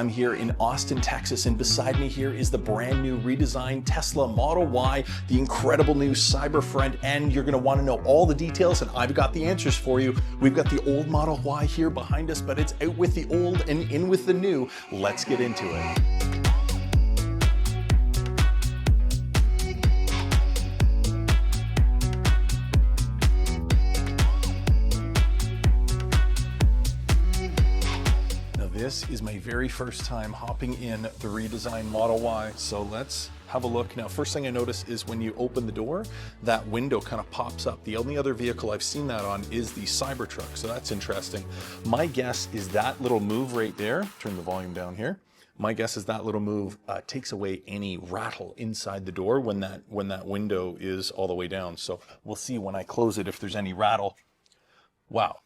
I'm here in Austin, Texas, and beside me here is the brand new redesigned Tesla Model Y, the incredible new Cyber Front End. You're gonna wanna know all the details, and I've got the answers for you. We've got the old Model Y here behind us, but it's out with the old and in with the new. Let's get into it. This is my very first time hopping in the redesigned Model Y, so let's have a look. Now, first thing I notice is when you open the door, that window kind of pops up. The only other vehicle I've seen that on is the Cybertruck, so that's interesting. My guess is that little move right there, turn the volume down here, my guess is that little move takes away any rattle inside the door when that window is all the way down. So we'll see when I close it if there's any rattle. Wow.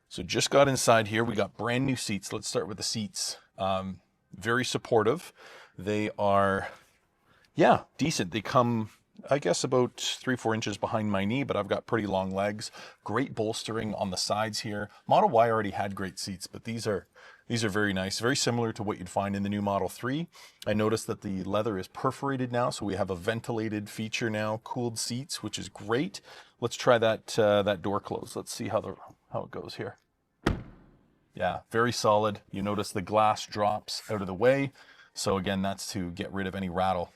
So just got inside here. We got brand new seats. Let's start with the seats. Very supportive. They are, yeah, decent. They come, I guess, about 3-4 inches behind my knee, but I've got pretty long legs. Great bolstering on the sides here. Model Y already had great seats, but these are very nice. Very similar to what you'd find in the new Model 3. I noticed that the leather is perforated now, so we have a ventilated feature now, cooled seats, which is great. Let's try that door close. Let's see how it goes here. Yeah, very solid. You notice the glass drops out of the way. So again, that's to get rid of any rattle.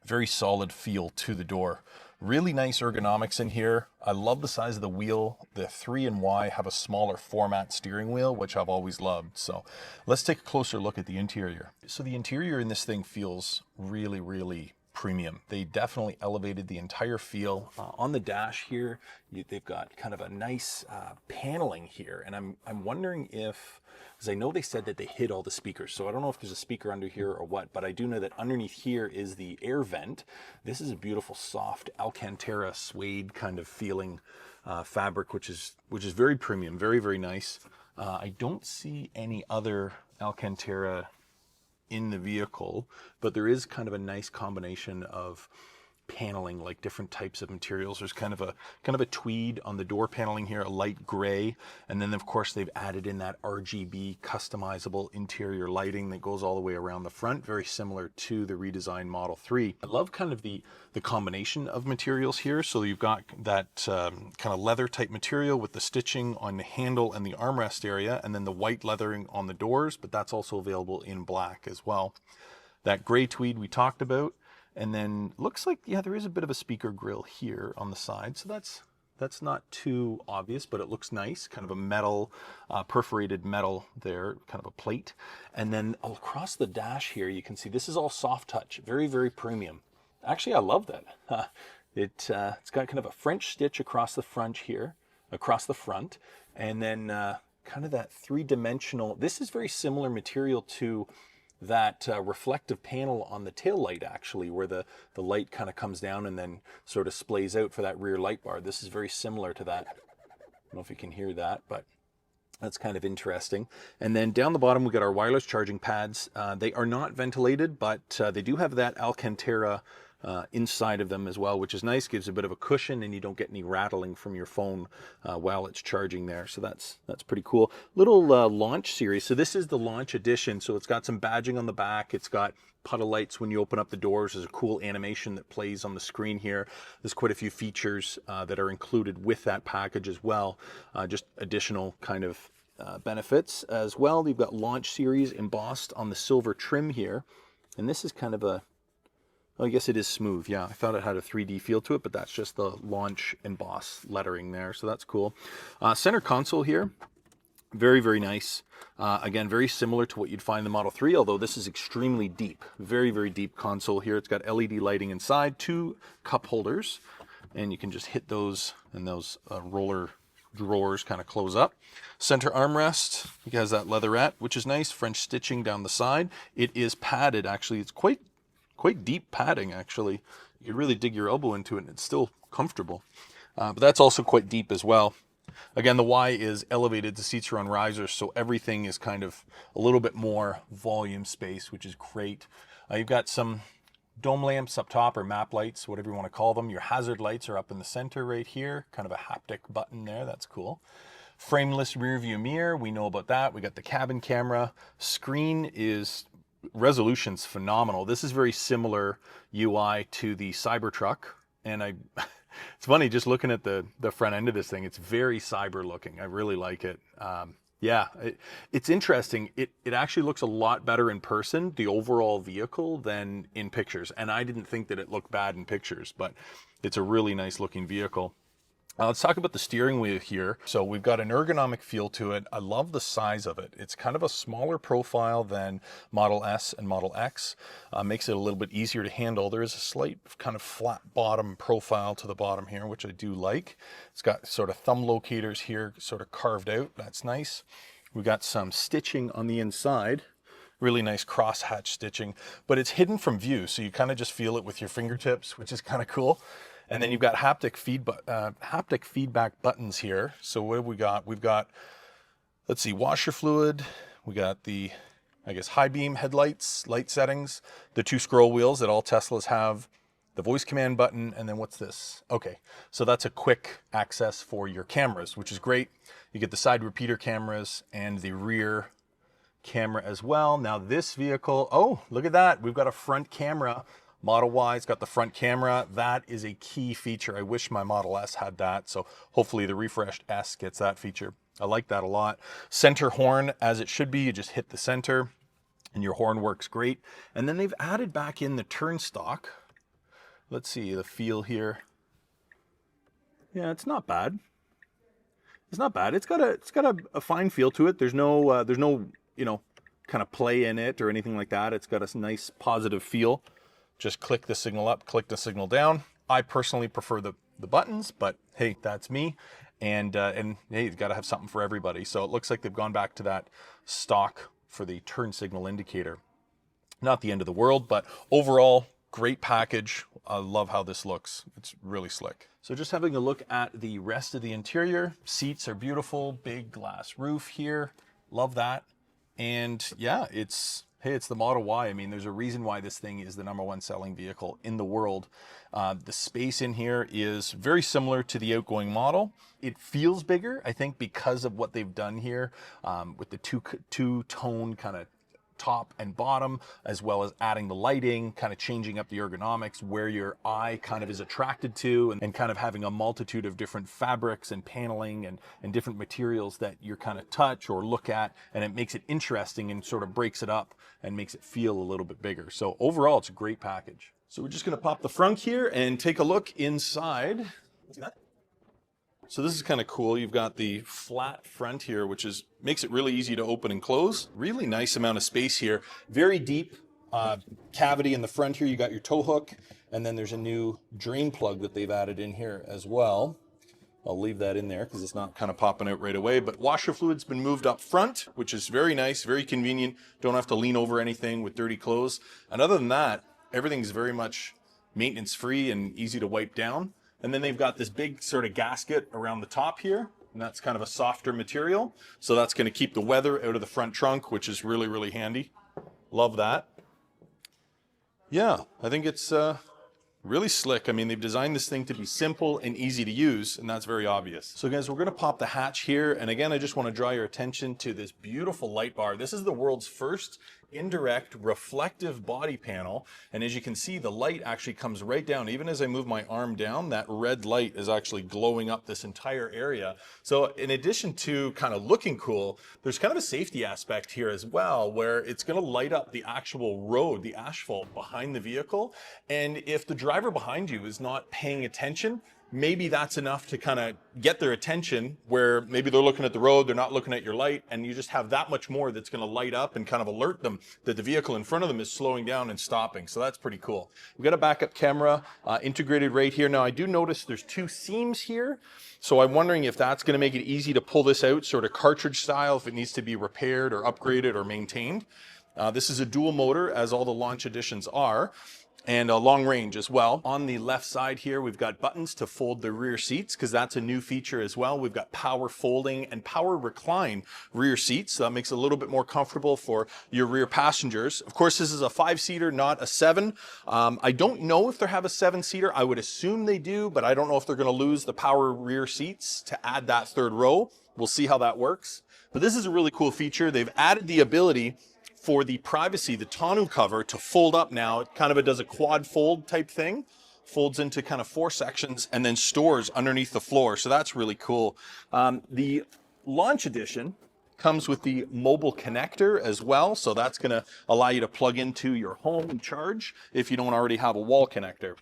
Very solid feel to the door. Really nice ergonomics in here. I love the size of the wheel. The 3 and Y have a smaller format steering wheel, which I've always loved. So let's take a closer look at the interior. So the interior in this thing feels really, really premium. They definitely elevated the entire feel. On the dash here, they've got kind of a nice paneling here, and I'm wondering if, because I know they said that they hid all the speakers, so I don't know if there's a speaker under here or what, but I do know that underneath here is the air vent. This is a beautiful soft Alcantara suede kind of feeling fabric, which is very premium, very, very nice. I don't see any other Alcantara in the vehicle, but there is kind of a nice combination of paneling, like different types of materials. There's kind of a tweed on the door paneling here, a light gray, and then of course they've added in that RGB customizable interior lighting that goes all the way around the front, very similar to the redesigned Model 3. I love kind of the combination of materials here. So you've got that kind of leather type material with the stitching on the handle and the armrest area, and then the white leathering on the doors, but that's also available in black as well. That gray tweed we talked about. And then looks like, yeah, there is a bit of a speaker grill here on the side. So that's not too obvious, but it looks nice. Kind of a metal, perforated metal there, kind of a plate. And then across the dash here, you can see this is all soft touch. Very, very premium. Actually, I love that. It's got kind of a French stitch across the front here, across the front. And then kind of that three-dimensional, this is very similar material to that reflective panel on the tail light, actually, where the light kind of comes down and then sort of splays out for that rear light bar. This is very similar to that. I don't know if you can hear that, but that's kind of interesting. And then down the bottom, we got our wireless charging pads. They are not ventilated, but they do have that Alcantara inside of them as well, which is nice, gives a bit of a cushion, and you don't get any rattling from your phone while it's charging there. So that's pretty cool. Little launch series. So this is the launch edition. So it's got some badging on the back. It's got puddle lights when you open up the doors. There's a cool animation that plays on the screen here. There's quite a few features that are included with that package as well. Just additional kind of benefits as well. You've got launch series embossed on the silver trim here. And this is kind of a, I guess it is smooth. Yeah, I thought it had a 3D feel to it, but that's just the launch emboss lettering there. So that's cool. Center console here. Very, very nice. Again, very similar to what you'd find in the Model 3, although this is extremely deep. Very, very deep console here. It's got LED lighting inside, 2 cup holders, and you can just hit those, and those roller drawers kind of close up. Center armrest, it has that leatherette, which is nice. French stitching down the side. It is padded, actually. It's quite deep padding, actually. You could really dig your elbow into it and it's still comfortable. But that's also quite deep as well. Again, the Y is elevated, the seats are on risers, so everything is kind of a little bit more volume space, which is great. You've got some dome lamps up top, or map lights, whatever you want to call them. Your hazard lights are up in the center right here, kind of a haptic button there, that's cool. Frameless rear view mirror, we know about that. We got the cabin camera. Resolution's phenomenal. This is very similar UI to the Cybertruck. And it's funny just looking at the front end of this thing. It's very cyber looking. I really like it. Yeah, it's interesting. It actually looks a lot better in person, the overall vehicle, than in pictures. And I didn't think that it looked bad in pictures, but it's a really nice looking vehicle. Let's talk about the steering wheel here. So we've got an ergonomic feel to it. I love the size of it. It's kind of a smaller profile than Model S and Model X. Makes it a little bit easier to handle. There is a slight kind of flat bottom profile to the bottom here, which I do like. It's got sort of thumb locators here sort of carved out. That's nice. We've got some stitching on the inside. Really nice crosshatch stitching, but it's hidden from view. So you kind of just feel it with your fingertips, which is kind of cool. And then you've got haptic feedback buttons here. So what have we got? We've got, let's see, washer fluid. We got the, I guess, high beam headlights, light settings, the 2 scroll wheels that all Teslas have, the voice command button, and then what's this? Okay, so that's a quick access for your cameras, which is great. You get the side repeater cameras and the rear camera as well. Now this vehicle, oh, look at that. We've got a front camera. Model Y's got the front camera. That is a key feature. I wish my Model S had that. So hopefully the refreshed S gets that feature. I like that a lot. Center horn, as it should be. You just hit the center and your horn works great. And then they've added back in the turn stock. Let's see the feel here. Yeah, it's not bad. It's not bad. It's got a fine feel to it. There's no you know, kind of play in it or anything like that. It's got a nice positive feel. Just click the signal up, click the signal down. I personally prefer the buttons, but hey, that's me. And hey, you've got to have something for everybody. So it looks like they've gone back to that stock for the turn signal indicator. Not the end of the world, but overall, great package. I love how this looks. It's really slick. So just having a look at the rest of the interior. Seats are beautiful, big glass roof here. Love that. And yeah, it's the Model Y. I mean, there's a reason why this thing is the #1 selling vehicle in the world. The space in here is very similar to the outgoing model. It feels bigger, I think, because of what they've done here with the two-tone kind of top and bottom, as well as adding the lighting, kind of changing up the ergonomics where your eye kind of is attracted to, and kind of having a multitude of different fabrics and paneling and different materials that you kind of touch or look at, and it makes it interesting and sort of breaks it up and makes it feel a little bit bigger. So overall, it's a great package. So we're just going to pop the frunk here and take a look inside. See that? So this is kind of cool. You've got the flat front here, which makes it really easy to open and close. Really nice amount of space here. Very deep cavity in the front here. You got your tow hook, and then there's a new drain plug that they've added in here as well. I'll leave that in there because it's not kind of popping out right away. But washer fluid's been moved up front, which is very nice, very convenient. Don't have to lean over anything with dirty clothes. And other than that, everything's very much maintenance free and easy to wipe down. And then they've got this big sort of gasket around the top here, and that's kind of a softer material. So that's going to keep the weather out of the front trunk, which is really, really handy. Love that. Yeah, I think it's really slick. I mean, they've designed this thing to be simple and easy to use, and that's very obvious. So guys, we're going to pop the hatch here. And again, I just want to draw your attention to this beautiful light bar. This is the world's first indirect reflective body panel. And as you can see, the light actually comes right down. Even as I move my arm down, that red light is actually glowing up this entire area. So in addition to kind of looking cool, there's kind of a safety aspect here as well, where it's going to light up the actual road, the asphalt behind the vehicle. And if the driver behind you is not paying attention, maybe that's enough to kind of get their attention, where maybe they're looking at the road, they're not looking at your light, and you just have that much more that's going to light up and kind of alert them that the vehicle in front of them is slowing down and stopping. So that's pretty cool. We've got a backup camera integrated right here. Now I do notice there's 2 seams here. So I'm wondering if that's going to make it easy to pull this out, sort of cartridge style, if it needs to be repaired or upgraded or maintained. This is a dual motor, as all the launch editions are. and a long range as well. On the left side here, we've got buttons to fold the rear seats, because that's a new feature as well. We've got power folding and power recline rear seats, so that makes it a little bit more comfortable for your rear passengers. Of course, this is a 5-seater, not a 7. I don't know if they have a 7-seater. I would assume they do, but I don't know if they're going to lose the power rear seats to add that third row. We'll see how that works. But this is a really cool feature. They've added the ability for the privacy, the tonneau cover, to fold up now. It kind of does a quad fold type thing, folds into kind of 4 sections and then stores underneath the floor. So that's really cool. The launch edition comes with the mobile connector as well. So that's gonna allow you to plug into your home and charge if you don't already have a wall connector.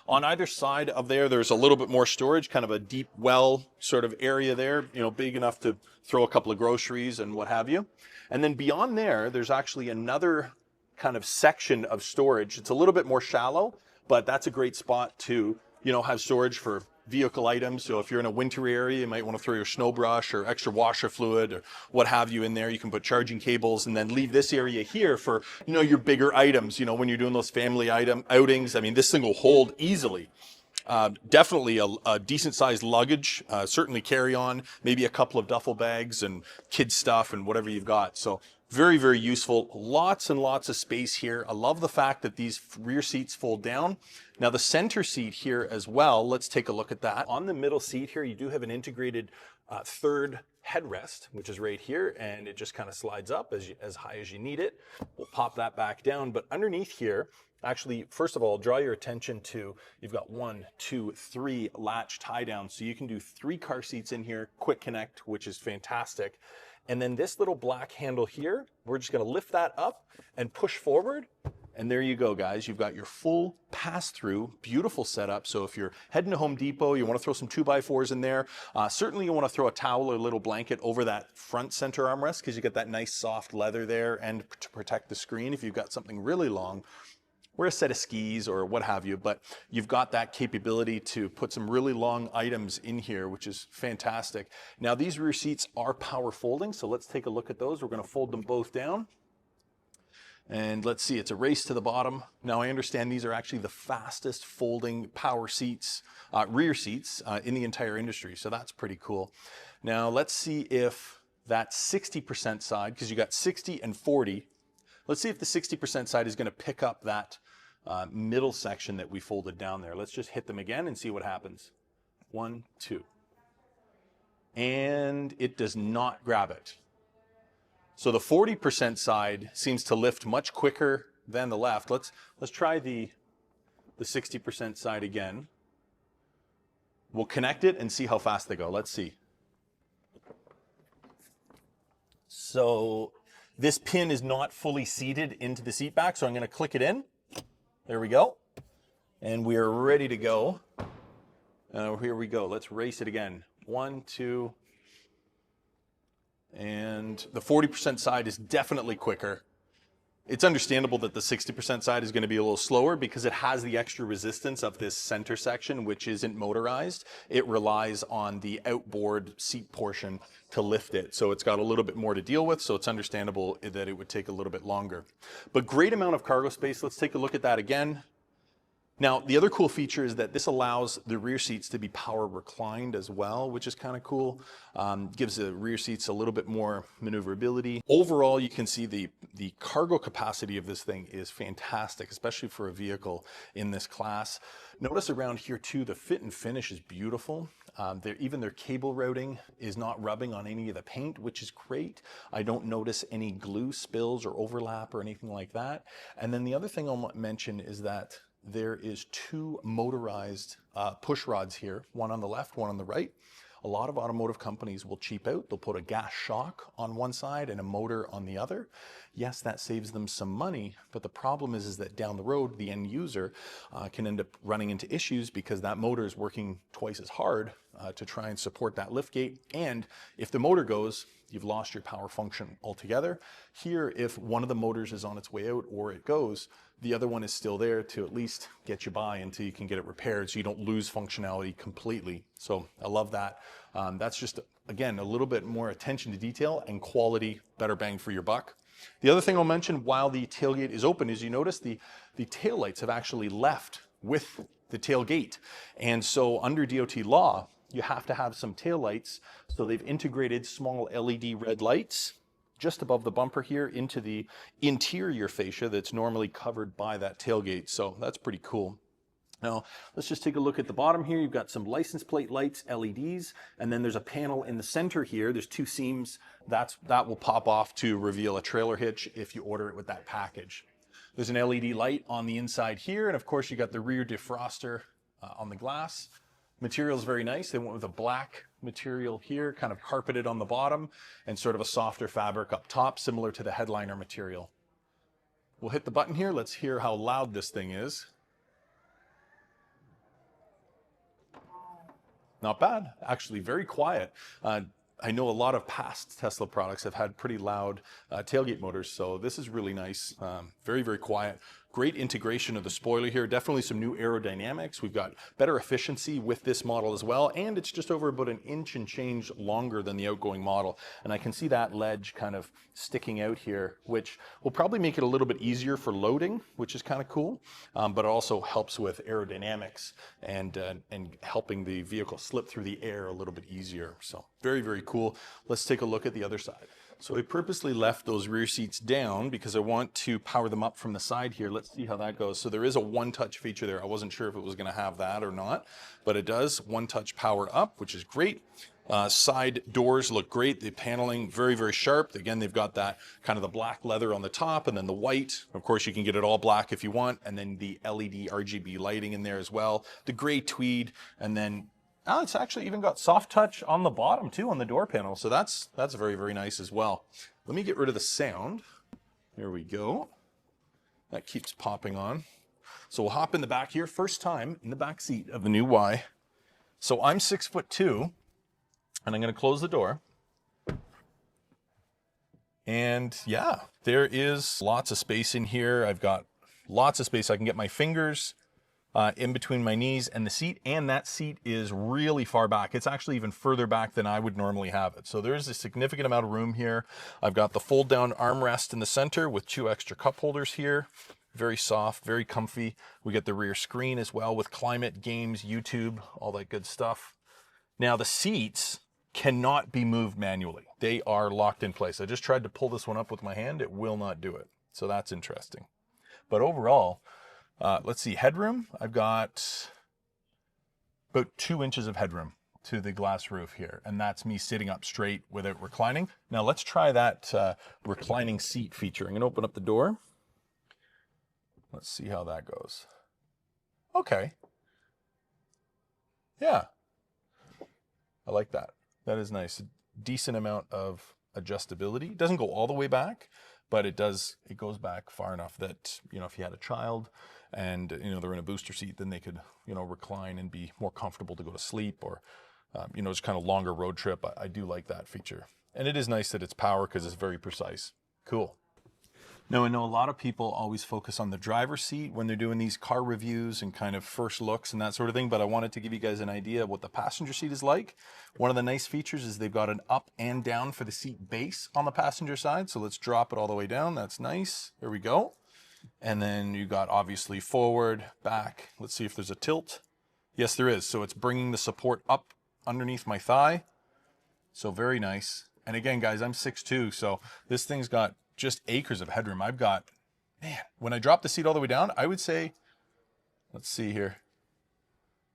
On either side of there's a little bit more storage, kind of a deep well sort of area there, you know, big enough to throw a couple of groceries and what have you. And then beyond there's actually another kind of section of storage. It's a little bit more shallow, but that's a great spot to, you know, have storage for vehicle items. So if you're in a wintry area, you might want to throw your snow brush or extra washer fluid or what have you in there. You can put charging cables and then leave this area here for, you know, your bigger items, you know, when you're doing those family outings. I mean, this thing will hold easily. Definitely a decent sized luggage, certainly carry on, maybe a couple of duffel bags and kid stuff and whatever you've got. So very, very useful. Lots and lots of space here. I love the fact that these rear seats fold down. Now the center seat here as well, let's take a look at that. On the middle seat here, you do have an integrated third headrest, which is right here, and it just kind of slides up as high as you need it. We'll pop that back down, but underneath here, actually, first of all, draw your attention to, you've got 1, 2, 3 latch tie downs. So you can do 3 car seats in here, quick connect, which is fantastic. And then this little black handle here, we're just gonna lift that up and push forward. And there you go, guys. You've got your full pass-through, beautiful setup. So if you're heading to Home Depot, you want to throw some 2x4s in there. Certainly you want to throw a towel or a little blanket over that front center armrest, because you get that nice soft leather there, and to protect the screen if you've got something really long, or a set of skis or what have you. But you've got that capability to put some really long items in here, which is fantastic. Now these rear seats are power folding, so let's take a look at those. We're going to fold them both down. And let's see, it's a race to the bottom. Now I understand these are actually the fastest folding power seats, rear seats in the entire industry. So that's pretty cool. Now let's see if that 60% side, because you got 60 and 40, let's see if the 60% side is going to pick up that middle section that we folded down there. Let's just hit them again and see what happens. 1, 2. And it does not grab it. So the 40% side seems to lift much quicker than the left. Let's try the 60% side again. We'll connect it and see how fast they go. Let's see. So this pin is not fully seated into the seat back, so I'm going to click it in. There we go. And we are ready to go. Here we go. Let's race it again. 1, 2. And the 40% side is definitely quicker. It's understandable that the 60% side is going to be a little slower because it has the extra resistance of this center section, which isn't motorized. It relies on the outboard seat portion to lift it. So it's got a little bit more to deal with. So it's understandable that it would take a little bit longer. But great amount of cargo space. Let's take a look at that again. Now, the other cool feature is that this allows the rear seats to be power reclined as well, which is kind of cool. Gives the rear seats a little bit more maneuverability. Overall, you can see the cargo capacity of this thing is fantastic, especially for a vehicle in this class. Notice around here too, the fit and finish is beautiful. Even their cable routing is not rubbing on any of the paint, which is great. I don't notice any glue spills or overlap or anything like that. And then the other thing I'll mention is that there is 2 motorized push rods here, one on the left, one on the right. A lot of automotive companies will cheap out. They'll put a gas shock on one side and a motor on the other. Yes, that saves them some money, but the problem is that down the road, the end user can end up running into issues because that motor is working twice as hard to try and support that lift gate. And if the motor goes, you've lost your power function altogether. Here, if one of the motors is on its way out or it goes, the other one is still there to at least get you by until you can get it repaired so you don't lose functionality completely. So I love that. That's just, again, a little bit more attention to detail and quality, better bang for your buck. The other thing I'll mention while the tailgate is open is you notice the taillights have actually left with the tailgate. And so under DOT law, you have to have some taillights. So they've integrated small LED red lights just above the bumper here into the interior fascia that's normally covered by that tailgate. So that's pretty cool. Now, let's just take a look at the bottom here. You've got some license plate lights, LEDs, and then there's a panel in the center here. There's two seams. That will pop off to reveal a trailer hitch if you order it with that package. There's an LED light on the inside here, and of course you got the rear defroster on the glass. Material is very nice. They went with a black material here, kind of carpeted on the bottom, and sort of a softer fabric up top, similar to the headliner material. We'll hit the button here. Let's hear how loud this thing is. Not bad, actually very quiet. I know a lot of past Tesla products have had pretty loud tailgate motors, so this is really nice. Very, very quiet. Great integration of the spoiler here. Definitely some new aerodynamics. We've got better efficiency with this model as well, and it's just over about an inch and change longer than the outgoing model. And I can see that ledge kind of sticking out here, which will probably make it a little bit easier for loading, which is kind of cool, but it also helps with aerodynamics and helping the vehicle slip through the air a little bit easier. So very, very cool. Let's take a look at the other side. So I purposely left those rear seats down because I want to power them up from the side here. Let's see how that goes. So there is a one-touch feature there. I wasn't sure if it was going to have that or not, but it does one-touch power up, which is great. Side doors look great. The paneling, very, very sharp. Again, they've got that kind of the black leather on the top and then the white. Of course, you can get it all black if you want. And then the LED RGB lighting in there as well. The gray tweed, and then it's actually even got soft touch on the bottom too on the door panel. So that's very, very nice as well. Let me get rid of the sound. There we go. That keeps popping on. So we'll hop in the back here. First time in the back seat of the new Y. So I'm 6'2", and I'm going to close the door. And yeah, there is lots of space in here. I've got lots of space. I can get my fingers in between my knees and the seat, and that seat is really far back. It's actually even further back than I would normally have it. So there's a significant amount of room here. I've got the fold down armrest in the center with 2 extra cup holders here. Very soft, very comfy. We get the rear screen as well with climate, games, YouTube, all that good stuff. Now the seats cannot be moved manually. They are locked in place. I just tried to pull this one up with my hand. It will not do it. So that's interesting. But overall, let's see, headroom. I've got about 2 inches of headroom to the glass roof here, and that's me sitting up straight without reclining. Now let's try that reclining seat feature. I'm gonna open up the door. Let's see how that goes. Okay. Yeah. I like that. That is nice. A decent amount of adjustability. It doesn't go all the way back, but it goes back far enough that, you know, if you had a child and, you know, they're in a booster seat, then they could, you know, recline and be more comfortable to go to sleep or, you know, just kind of longer road trip. I do like that feature. And it is nice that it's power because it's very precise. Cool. Now, I know a lot of people always focus on the driver's seat when they're doing these car reviews and kind of first looks and that sort of thing, but I wanted to give you guys an idea of what the passenger seat is like. One of the nice features is they've got an up and down for the seat base on the passenger side. So let's drop it all the way down. That's nice. There we go. And then you got obviously forward, back. Let's see if there's a tilt. Yes, there is. So it's bringing the support up underneath my thigh. So very nice. And again, guys, I'm 6'2", so this thing's got just acres of headroom. I've got, man, when I drop the seat all the way down, I would say, let's see here,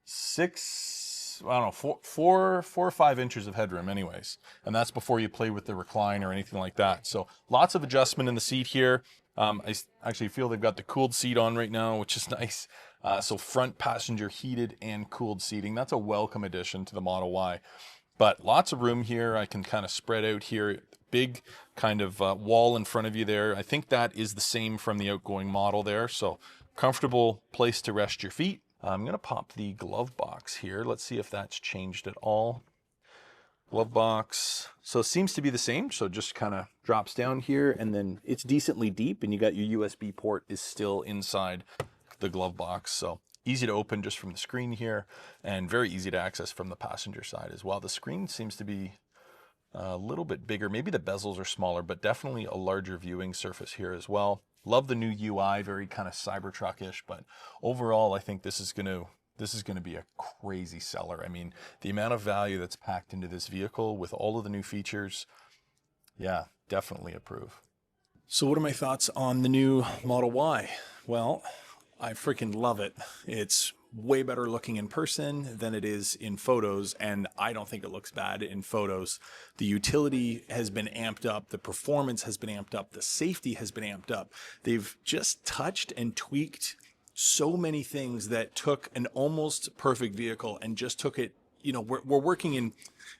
4 or 5 inches of headroom anyways. And that's before you play with the recline or anything like that. So lots of adjustment in the seat here. I actually feel they've got the cooled seat on right now, which is nice. So front passenger heated and cooled seating. That's a welcome addition to the Model Y. But lots of room here. I can kind of spread out here. Big kind of wall in front of you there. I think that is the same from the outgoing model there. So comfortable place to rest your feet. I'm going to pop the glove box here. Let's see if that's changed at all. Glove box. So it seems to be the same. So it just kind of drops down here and then it's decently deep and you got your USB port is still inside the glove box. So easy to open just from the screen here and very easy to access from the passenger side as well. The screen seems to be A little bit bigger. Maybe the bezels are smaller, but definitely a larger viewing surface here as well. Love the new UI, very kind of Cybertruck-ish, but overall, I think this is going to be a crazy seller. I mean, the amount of value that's packed into this vehicle with all of the new features, yeah, definitely approve. So what are my thoughts on the new Model Y? Well, I freaking love it. It's way better looking in person than it is in photos, and I don't think it looks bad in photos. The utility has been amped up, the performance has been amped up, the safety has been amped up. They've just touched and tweaked so many things that took an almost perfect vehicle and just took it, you know, we're working in,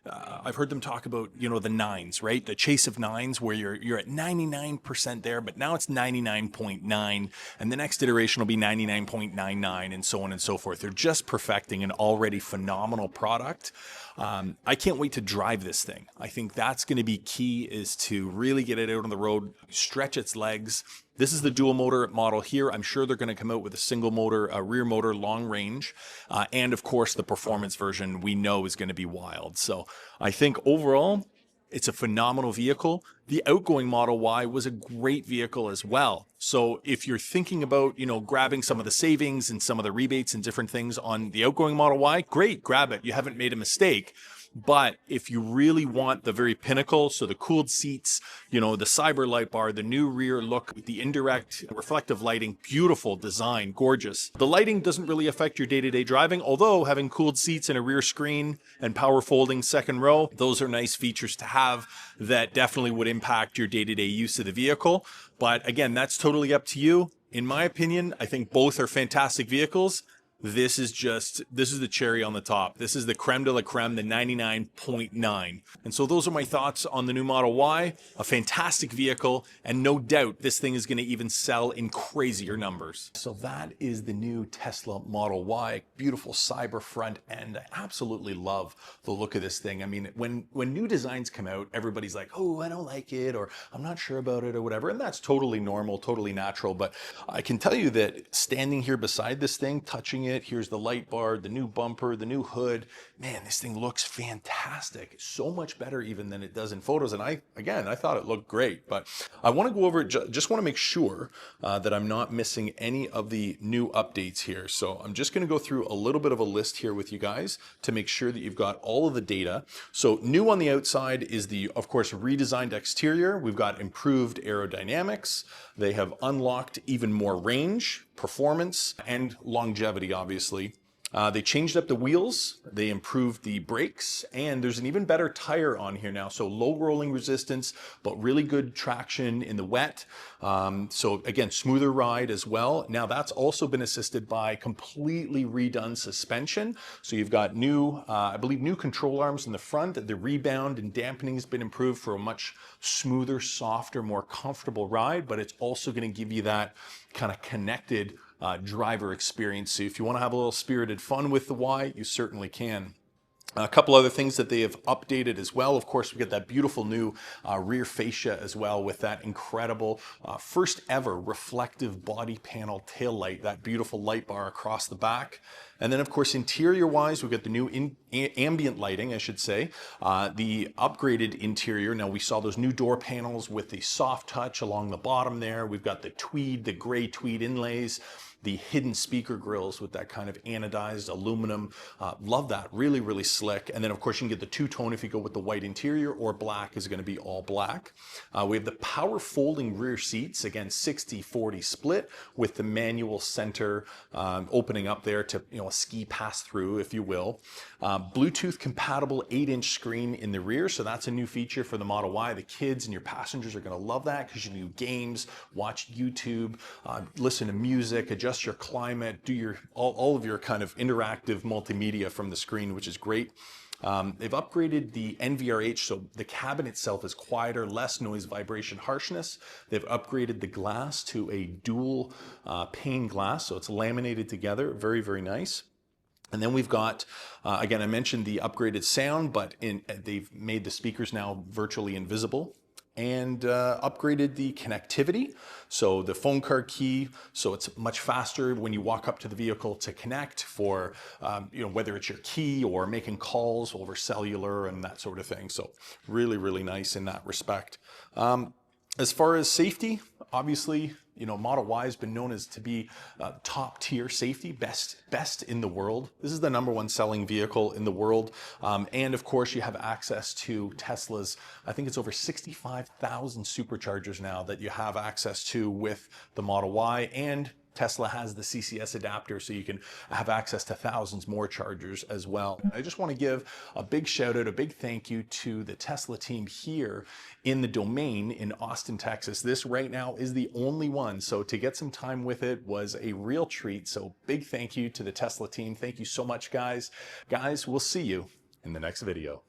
I've heard them talk about, you know, the nines, right? The chase of nines where you're at 99% there, but now it's 99.9, and the next iteration will be 99.99, and so on and so forth. They're just perfecting an already phenomenal product. I can't wait to drive this thing. I think that's going to be key, is to really get it out on the road, stretch its legs. This is the dual motor model here. I'm sure they're going to come out with a single motor, a rear motor, long range. And of course, the performance version we know is going to be wild. So I think overall, it's a phenomenal vehicle. The outgoing Model Y was a great vehicle as well. So if you're thinking about, you know, grabbing some of the savings and some of the rebates and different things on the outgoing Model Y, great, grab it. You haven't made a mistake. But if you really want the very pinnacle, so the cooled seats, you know, the cyber light bar, the new rear look, the indirect reflective lighting, beautiful design, gorgeous. The lighting doesn't really affect your day-to-day driving, although having cooled seats and a rear screen and power folding second row, those are nice features to have that definitely would impact your day-to-day use of the vehicle. But again, that's totally up to you. In my opinion, I think both are fantastic vehicles. This is the cherry on the top. This is the creme de la creme, the 99.9. And so those are my thoughts on the new Model Y, a fantastic vehicle, and no doubt this thing is going to even sell in crazier numbers. So that is the new Tesla Model Y, beautiful cyber front end. I absolutely love the look of this thing. I mean, when new designs come out, everybody's like, oh, I don't like it, or I'm not sure about it, or whatever. And that's totally normal, totally natural. But I can tell you that standing here beside this thing, touching it, here's the light bar, the new bumper, the new hood. Man, this thing looks fantastic. So much better even than it does in photos. And I thought it looked great, but I want to go over it, just want to make sure that I'm not missing any of the new updates here. So I'm just going to go through a little bit of a list here with you guys to make sure that you've got all of the data. So new on the outside is the, of course, redesigned exterior. We've got improved aerodynamics. They have unlocked even more range, performance, and longevity, obviously. They changed up the wheels, they improved the brakes, and there's an even better tire on here now. So low rolling resistance, but really good traction in the wet. So again, smoother ride as well. Now that's also been assisted by completely redone suspension. So you've got new, I believe, new control arms in the front. The rebound and dampening has been improved for a much smoother, softer, more comfortable ride, but it's also going to give you that kind of connected driver experience. So if you want to have a little spirited fun with the Y, you certainly can. A couple other things that they have updated as well. Of course, we get that beautiful new rear fascia as well with that incredible first ever reflective body panel tail light, that beautiful light bar across the back. And then of course, interior wise, we've got the new ambient lighting, I should say, the upgraded interior. Now we saw those new door panels with the soft touch along the bottom there. We've got the tweed, the gray tweed inlays, the hidden speaker grills with that kind of anodized aluminum. Love that, really, really slick. And then of course you can get the two-tone if you go with the white interior, or black is going to be all black. We have the power folding rear seats, again 60-40 split with the manual center opening up there to, you know, a ski pass through, if you will. Bluetooth compatible 8-inch screen in the rear, so that's a new feature for the Model Y. The kids and your passengers are going to love that because you can do games, watch YouTube, listen to music, adjust your climate, do your all of your kind of interactive multimedia from the screen, which is great. They've upgraded the NVRH, so the cabin itself is quieter, less noise, vibration, harshness. They've upgraded the glass to a dual pane glass, so it's laminated together. Very, very nice. And then we've got, again, I mentioned the upgraded sound, but they've made the speakers now virtually invisible. and upgraded the connectivity. So the phone card key, so it's much faster when you walk up to the vehicle to connect for, whether it's your key or making calls over cellular and that sort of thing. So really, really nice in that respect. As far as safety, obviously, Model Y has been known as to be top tier safety, best in the world. This is the #1 selling vehicle in the world. And of course you have access to Tesla's, I think it's over 65,000 superchargers now that you have access to with the Model Y, and Tesla has the CCS adapter, so you can have access to thousands more chargers as well. I just want to give a big shout out, a big thank you to the Tesla team here in the Domain in Austin, Texas. This right now is the only one, so to get some time with it was a real treat. So big thank you to the Tesla team. Thank you so much, guys. Guys, we'll see you in the next video.